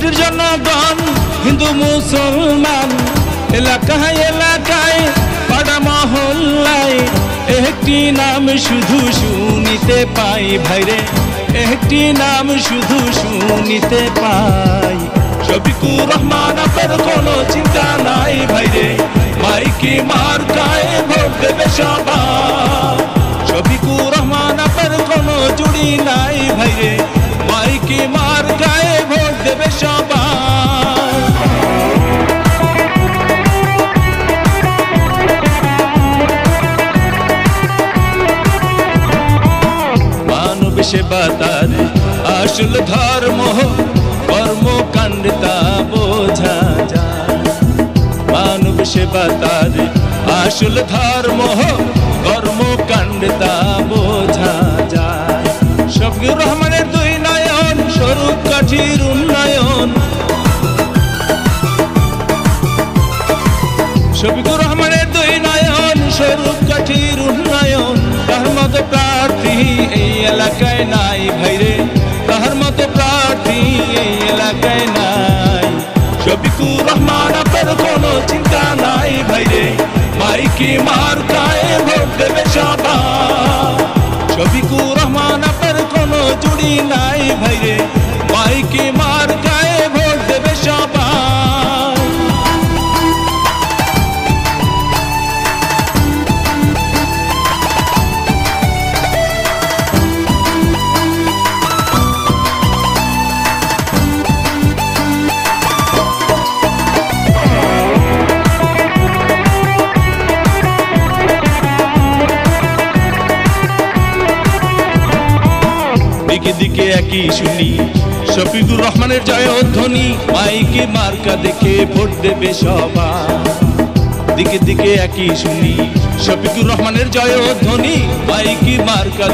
মাটির জনগণ হিন্দু মুসলমান এলাকায় এলাকায় পাড়া মহল্লায় একটি নাম শুধু শুনিতে পাই ভাইরে, একটি নাম শুধু শুনিতে পাই। শফিকুর রহমান আপনার কোনো চিন্তা নাই ভাইরে, মাইকি মার্কায় ভোট দেবে সবাই। শফিকুর রহমান আপনার কোনো জুড়ি নাই ভাইরে, মাইকি মার্কায় ভোট দেবে সবাই। মানব সেবা তার আসল ধর্ম, কর্মকাণ্ড তা বোঝা যায়। মানব সেবা তার আসল ধর্ম, কর্মকাণ্ড তা বোঝা যায়। শফিকুর রহমানের দুই নয়ন স্বরূপ কাঠির উন্নয়ন, শফিকুর রহমানের দুই নয়ন স্বরূপ কাঠির উন্নয়ন। তার মতো প্রার্থী এই এলাকায় নাই ভাইরে, তার মতো প্রার্থী এই এলাকায় নাই। শফিকুর রহমান আপনার কোনো চিন্তা নাই ভাইরে, মাইকি মার্কায় ভোট দেবে সবাই। শফিকুর রহমান আপনার কোনো জুড়ি নাই ভাইরে, মাইকি মার্কায় ভোট দেবে সবাই। দিকে দিকে একই শুনি শফিকুর রহমানের জয়ধ্বনি, মাইকি মার্কা দেখে ভোট দেবে সবাই। দিকে দিকে একই শুনি শফিকুর রহমানের জয়ধ্বনি, মাইকি মার্কা